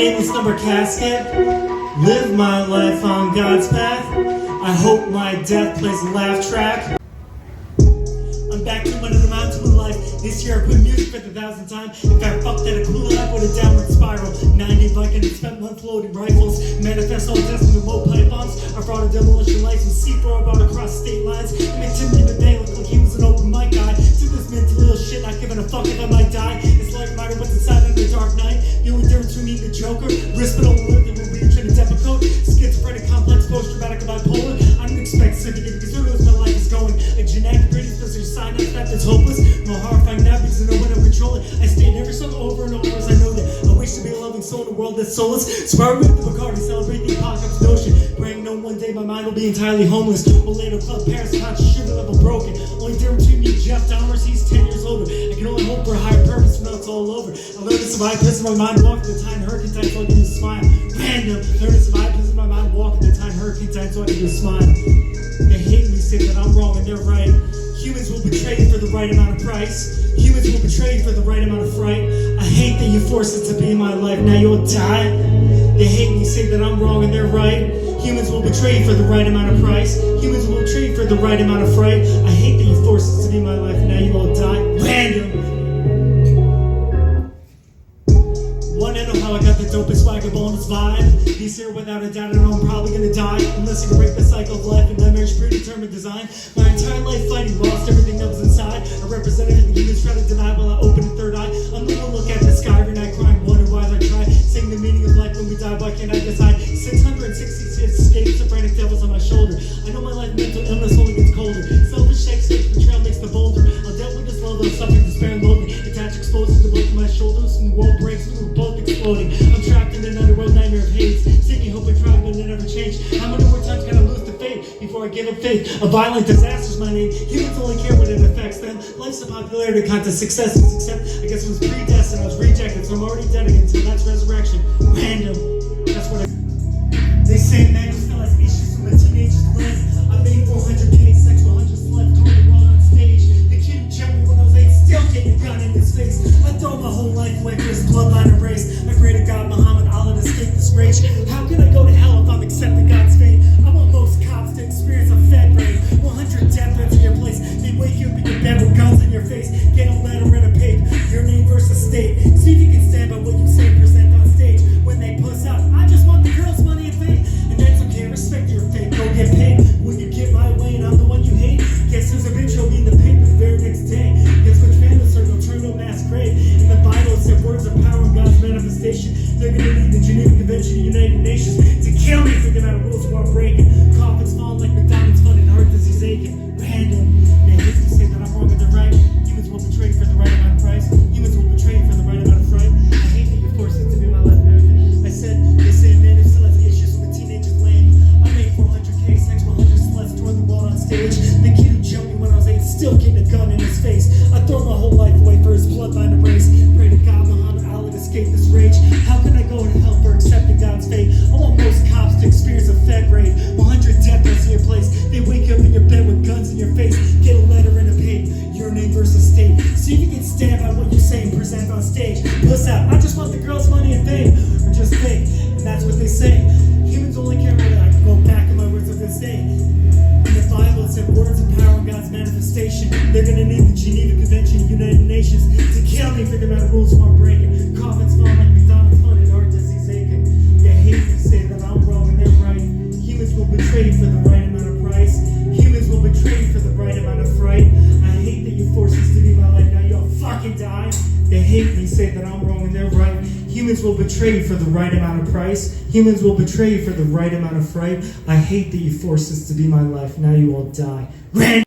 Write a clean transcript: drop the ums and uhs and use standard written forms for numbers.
nameless number casket. Live my life on God's path. I hope my death plays a laugh track. I'm back to another mountain in life. This year I put music for the 1,000th time. In fact, fuck that, I cool it up with a downward spiral. 90 Viking and spent months loading rifles. Manifest all deaths with remote pipe bombs. I brought a demolition license, C4 about across state lines. And make Timothy McVeigh look like he was an open mic guy. To this mental ill shit, not giving a fuck if I might die. It's like matter what's inside of the dark night. The only difference between me and the Joker, risk it all worth it when we reach in a Depakote. Schizophrenic, complex, post-traumatic, and bipolar. I don't expect sympathy because who knows where my life is going. A genetic predisposition sign up that is hopeless. No horrifying now because I know when I'm controlling. I state every song over and over as I know that I wish to be a loving soul in a world that's soulless. So I with the Bacardi, celebrate the apocalypse notion. Praying no one day my mind will be entirely homeless. Or later club Paris, conscious sugar level broken. Only difference between me and Jeff Dahmer's, he's 10 years older. I can only hope for a higher purpose when it's all over. I learned to survive, piss in my mind, walking the time hurricane time so I can do a smile. Random, learn to survive, piss in my mind, walking the time hurricane time so I can do a smile. They hate me, say that I'm wrong and they're right. Humans will betray you for the right amount of price. Humans will betray you for the right amount of fright. I hate that you forced it to be in my life, now you'll die. They hate me, say that I'm wrong and they're right. Humans will betray you for the right amount of price. Humans will betray you for the right amount of fright. I hate that you forced it to be in my life, now you all die. Random. Wanna know how I got the dopest swagger bonus vibe? This year without a doubt I know I'm probably gonna die. Unless I can break the cycle of life and nightmare's predetermined design. My entire life fighting, lost everything that was inside. I represent everything humans try to deny while I open a third eye. I'm the one look at the sky every night crying, wonder why as I try. Sing the meaning of life when we die, why can't I decide? 666 schizophrenic devils on my shoulder. I know my life mental illness only gets colder. Selfish sex, betrayal makes the bolder. I'll deal with this level of suffering, despair and loathing. Attach explosives to both of my shoulders and the world breaks and we're both exploding. I'm trapped in an underworld nightmare of hate. Seeking hope and trying but it never changed. How many more times can I lose the faith before I give up faith? A violent disaster's my name. Humans only care when it affects them. Life's a popularity contest, success is accept. I guess it was predestined, I was rejected, so I'm already dead again. So that's resurrection. Random. That's what they say man who still has issues from a teenager's lens. I made 400K sexual hundreds left on the world on stage. The kid who jumped me when I was 8 still getting a gun in his face. I throw my whole life away for his bloodline erased. I pray to God Muhammad Allah to escape this rage. How can I go to hell if I'm accepting God's fate? I want most cops to experience a Fed raid. 100 death threats in your place. They wake you up in your bed with guns in your face. Get a letter and a paper. Your name versus state. See if you can stand by what you say, present on stage. When they puss out, I just want the girls' money and fame. And that's okay, respect your fate, go get paid. When you get my way and I'm the one you hate, guess who's a bitch will be in the paper the very next day. Guess which family circle turned to a mass grave. In the Bible it said words of power in God's manifestation. They're gonna need the Geneva Convention of the United Nations to kill me for the amount of rules we're breaking. Coffins falling like McDonald's funded, heart disease aching. Random. They hate to say that I'm wrong and they're right. Humans will betray for the right amount of price. Humans will betray for the right amount of fright. I hate that you're forced to be my life. I said, they say a man who still has issues with a teenager's lame. I made 400K sexual hundreds left toward the wall on stage. The kid who jumped me when I was 8 still getting a gun in his face. I throw my whole life away for his bloodline erase. Pray to God Muhammad Allah to escape this rage. How can I go to hell for accepting God's fate? I want most cops to experience a Fed raid. 100 death threats in your place. They wake you up in your bed with guns in your face. Get a letter and a paper. Your name versus state. See if you can stand by what you say and present on stage. Puss out, I just want the girls' money and fame. Or just fake, and that's what they say. Humans only care what I can go back in my words of this day. In the Bible it said words of power in God's manifestation. They're gonna need the Geneva Convention of the United Nations to kill me for the amount of rules I'm breaking. Coffins fall like McDonald's funded, heart disease aching. They hate me, say that I'm wrong and they're right. Humans will betray you for the right amount of price. Humans will betray you for the right amount of fright. I hate that you forced us to be my life, now you'll fucking die. They hate me, say that I'm wrong and they're right. Humans will betray you for the right amount of price. Humans will betray you for the right amount of fright. I hate that you forced this to be my life, now you all die.